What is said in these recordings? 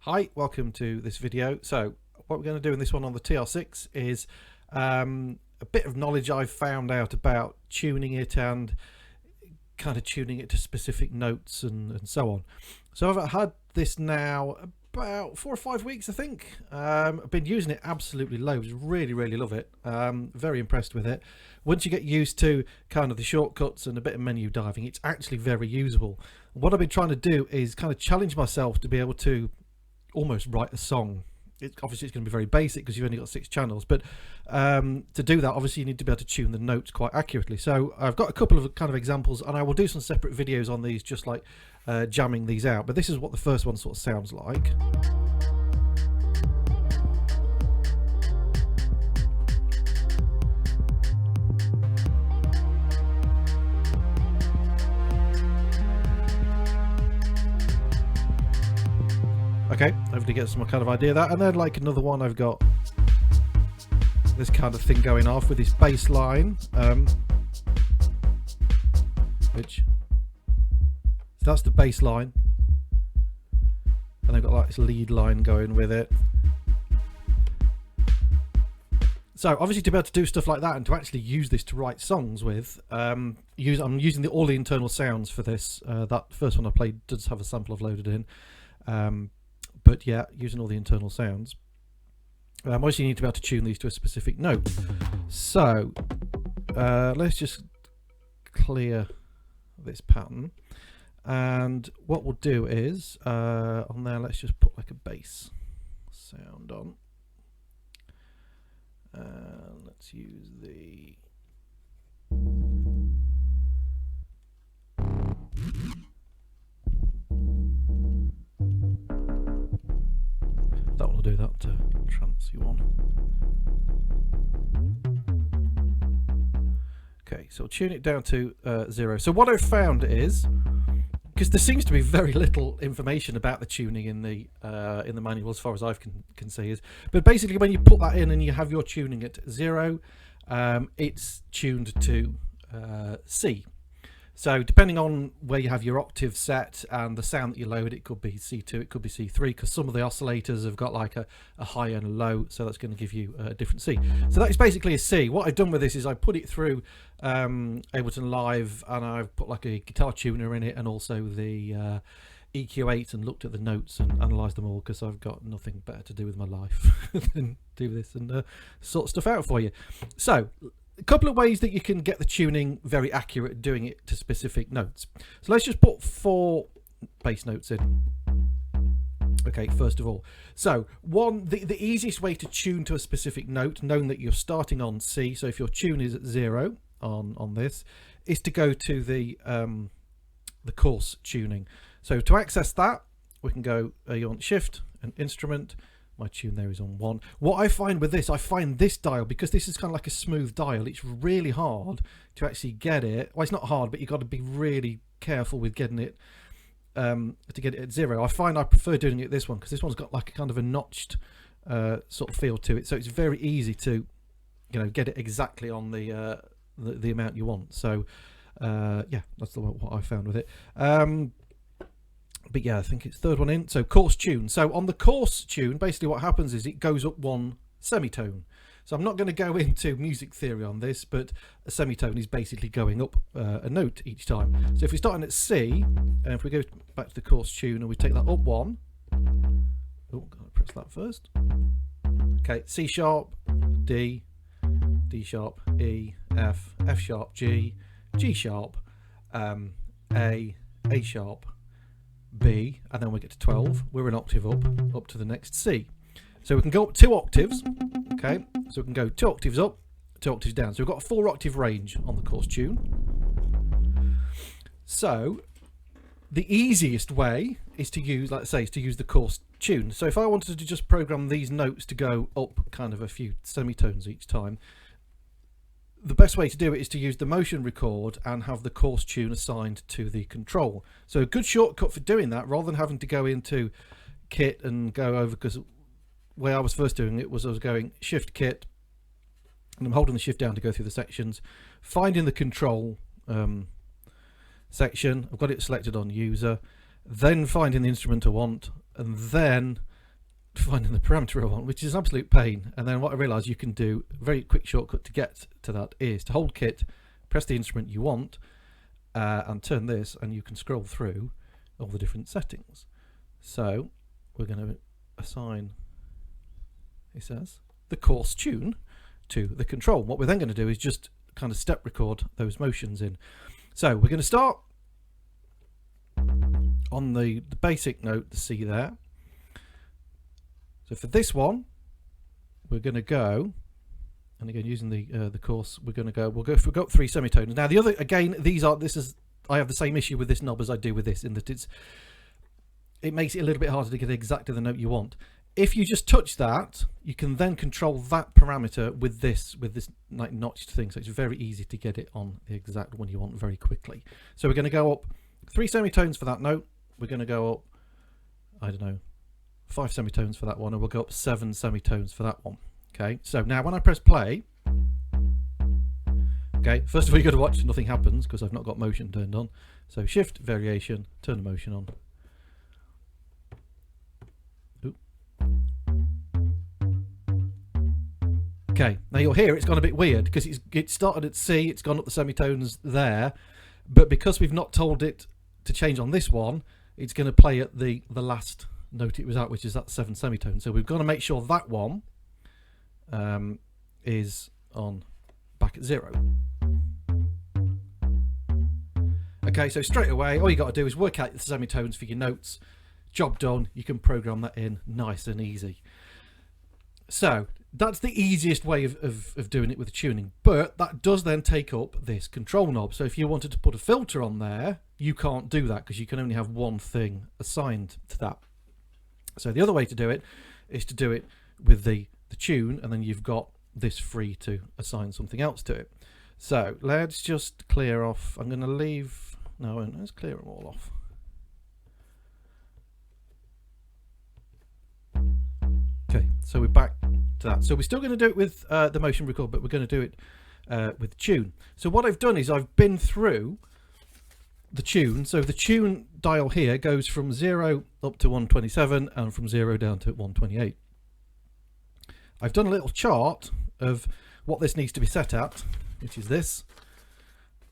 Hi, welcome to this video. So what we're going to do in this one on the TR-6 is a bit of knowledge I've found out about tuning it and kind of tuning it to specific notes and so on. So I've had this now about 4 or 5 weeks, I think. I've been using it absolutely loads, really love it. Very impressed with it. Once you get used to kind of the shortcuts and a bit of menu diving, it's actually very usable. What I've been trying to do is kind of challenge myself to be able to almost write a song. Obviously it's going to be very basic because you've only got 6 channels, but to do that obviously you need to be able to tune the notes quite accurately. So I've got a couple of kind of examples and I will do some separate videos on these, just like jamming these out, but this is what the first one sort of sounds like. Okay, hopefully get some kind of idea of that. And then like another one, I've got this kind of thing going off with this bass line, which, so that's the bass line, and I've got like this lead line going with it. So obviously to be able to do stuff like that and to actually use this to write songs with, I'm using all the internal sounds for this. That first one I played does have a sample I've loaded in. But yeah, using all the internal sounds. Obviously you need to be able to tune these to a specific note. So let's just clear this pattern. And what we'll do is, on there, let's just put like a bass sound on. And let's use the... That will do that trancy one. Okay, so we'll tune it down to 0. So what I've found is, because there seems to be very little information about the tuning in the manual as far as I can see, but basically when you put that in and you have your tuning at 0, it's tuned to C. So depending on where you have your octave set and the sound that you load, it could be C2, it could be C3, because some of the oscillators have got like a high and a low, so that's going to give you a different C. So that is basically a C. What I've done with this is I put it through Ableton Live, and I've put like a guitar tuner in it and also the EQ8, and looked at the notes and analysed them all, because I've got nothing better to do with my life than do this and sort stuff out for you. So a couple of ways that you can get the tuning very accurate, doing it to specific notes. So let's just put 4 bass notes in. Okay, first of all. So the easiest way to tune to a specific note, knowing that you're starting on C, so if your tune is at 0 on this, is to go to the coarse tuning. So to access that, we can go, you want Shift and Instrument. My tune there is on 1. What I find with this, I find this dial, because this is kind of like a smooth dial, it's really hard to actually get it. Well, it's not hard, but you've got to be really careful with getting it to get it at 0. I find I prefer doing it this one, because this one's got like a kind of a notched sort of feel to it, so it's very easy to, you know, get it exactly on the amount you want. So yeah, that's what I found with it. But yeah, I think it's third one in. So coarse tune. So on the coarse tune, basically what happens is it goes up 1 semitone. So I'm not going to go into music theory on this, but a semitone is basically going up a note each time. So if we're starting at C, and if we go back to the coarse tune and we take that up 1, oh, gotta press that first. Okay, C sharp, D, D sharp, E, F, F sharp, G, G sharp, A sharp, B, and then we get to 12. We're an octave up to the next C. So we can go up 2 octaves. Okay, so we can go 2 octaves up, 2 octaves down. So we've got a 4 octave range on the coarse tune. So the easiest way is to use, like I say, is to use the coarse tune. So if I wanted to just program these notes to go up kind of a few semitones each time, the best way to do it is to use the motion record and have the coarse tune assigned to the control. So a good shortcut for doing that, rather than having to go into kit and go over, because the way I was first doing it was I was going Shift Kit, and I'm holding the shift down to go through the sections, finding the control section. I've got it selected on user, then finding the instrument I want, and then finding the parameter I want, which is an absolute pain. And then what I realised you can do, a very quick shortcut to get to that is to hold kit, press the instrument you want, and turn this, and you can scroll through all the different settings. So we're going to assign, it says, the course tune to the control. What we're then going to do is just kind of step record those motions in. So we're going to start on the basic note, the C there. So for this one, we're going to go, and again using the course, we'll go up 3 semitones. Now the other, again, I have the same issue with this knob as I do with this, in that it makes it a little bit harder to get exactly the note you want. If you just touch that, you can then control that parameter with this like notched thing. So it's very easy to get it on the exact one you want very quickly. So we're going to go up 3 semitones for that note. We're going to go up, I don't know, 5 semitones for that one, and we'll go up 7 semitones for that one. Okay, so now when I press play, okay, first of all you got to watch nothing happens because I've not got motion turned on. So shift, variation, turn the motion on. Okay, now you'll hear it's gone a bit weird because it started at C, it's gone up the semitones there, but because we've not told it to change on this one, it's going to play at the last note it was at, which is that 7 semitone. So we've got to make sure that one is on back at 0. Okay, so straight away all you got to do is work out the semitones for your notes. Job done. You can program that in nice and easy. So that's the easiest way of doing it with the tuning, but that does then take up this control knob. So if you wanted to put a filter on there, you can't do that because you can only have one thing assigned to that. So the other way to do it is to do it with the tune, and then you've got this free to assign something else to it. So let's just clear off, I'm going to leave, no, let's clear them all off. Okay, so we're back to that. So we're still going to do it with the motion record, but we're going to do it with tune. So what I've done is I've been through the tune. So the tune dial here goes from 0 up to 127 and from 0 down to 128. I've done a little chart of what this needs to be set at, which is this,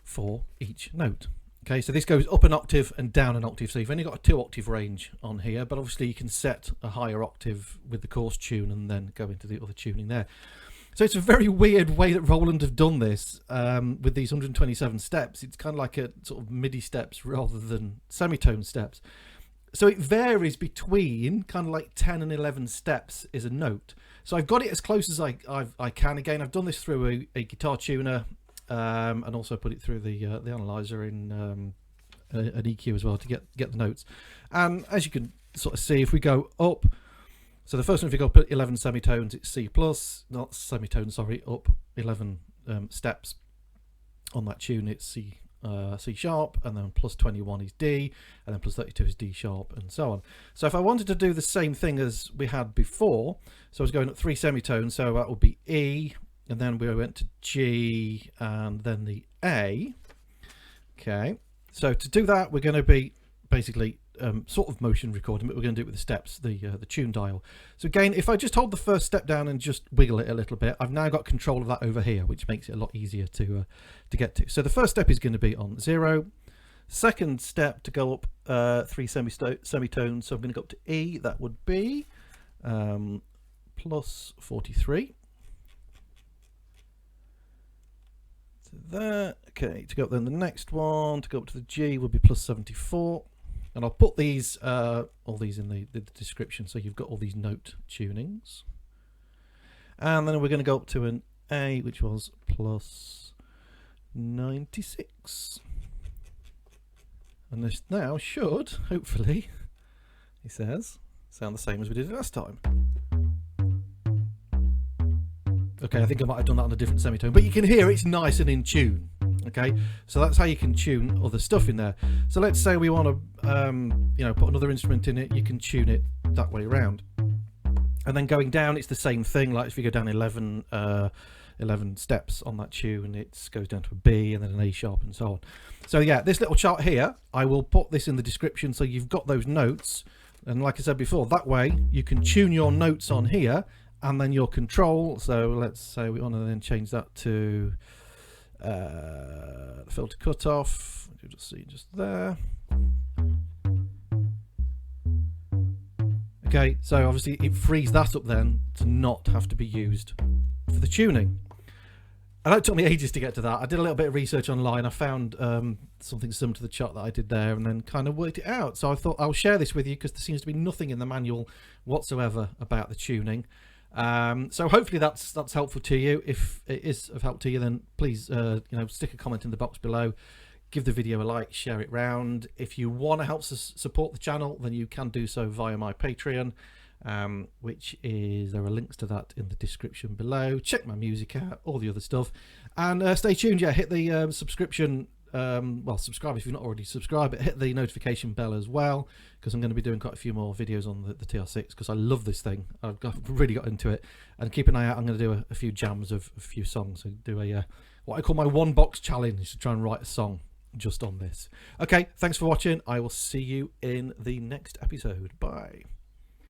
for each note. Okay, so this goes up an octave and down an octave, so you've only got a 2 octave range on here, but obviously you can set a higher octave with the course tune and then go into the other tuning there. So it's a very weird way that Roland have done this with these 127 steps. It's kind of like a sort of MIDI steps rather than semitone steps. So it varies between kind of like 10 and 11 steps is a note. So I've got it as close as I can. Again, I've done this through a guitar tuner, and also put it through the analyzer in an EQ as well to get the notes. And as you can sort of see, if we go up, so the first one, if you go up 11 semitones, it's C plus, not semitone, sorry, up 11 steps on that tune, it's C sharp, and then plus 21 is D, and then plus 32 is D sharp, and so on. So if I wanted to do the same thing as we had before, so I was going up 3 semitones, so that would be E, and then we went to G, and then the A. Okay, so to do that, we're going to be basically sort of motion recording, but we're going to do it with the steps, the tune dial. So again, if I just hold the first step down and just wiggle it a little bit, I've now got control of that over here, which makes it a lot easier to get to. So the first step is going to be on 0. Second step to go up 3 semitones, so I'm going to go up to E. That would be plus 43. So there. Okay, to go up then the next one, to go up to the G would be plus 74. And I'll put these all these in the description, so you've got all these note tunings. And then we're going to go up to an A, which was plus 96. And this now should, hopefully, he says, sound the same as we did last time. Okay, I think I might have done that on a different semitone, but you can hear it's nice and in tune. Okay, so that's how you can tune other stuff in there. So let's say we want to put another instrument in it, you can tune it that way around. And then going down, it's the same thing. Like if you go down 11 steps on that tune, it goes down to a B and then an A sharp and so on. So yeah, this little chart here, I will put this in the description so you've got those notes And like I said before, that way you can tune your notes on here and then your control. So let's say we want to then change that to filter cutoff. You just see just there. Okay, so obviously it frees that up then to not have to be used for the tuning. And that took me ages to get to that. I did a little bit of research online. I found something similar to the chart that I did there and then kind of worked it out. So I thought I'll share this with you because there seems to be nothing in the manual whatsoever about the tuning. So hopefully that's helpful to you. If it is of help to you, then please stick a comment in the box below. Give the video a like, share it round. If you want to help support the channel, then you can do so via my Patreon. Which is, there are links to that in the description below. Check my music out, all the other stuff, and stay tuned. Yeah, hit the subscription, well, subscribe if you've not already subscribed, but hit the notification bell as well, because I'm going to be doing quite a few more videos on the TR-6 because I love this thing. I've really got into it, and keep an eye out. I'm going to do a few jams of a few songs, so do a what I call my one box challenge to try and write a song just on this. Okay, thanks for watching. I will see you in the next episode. Bye.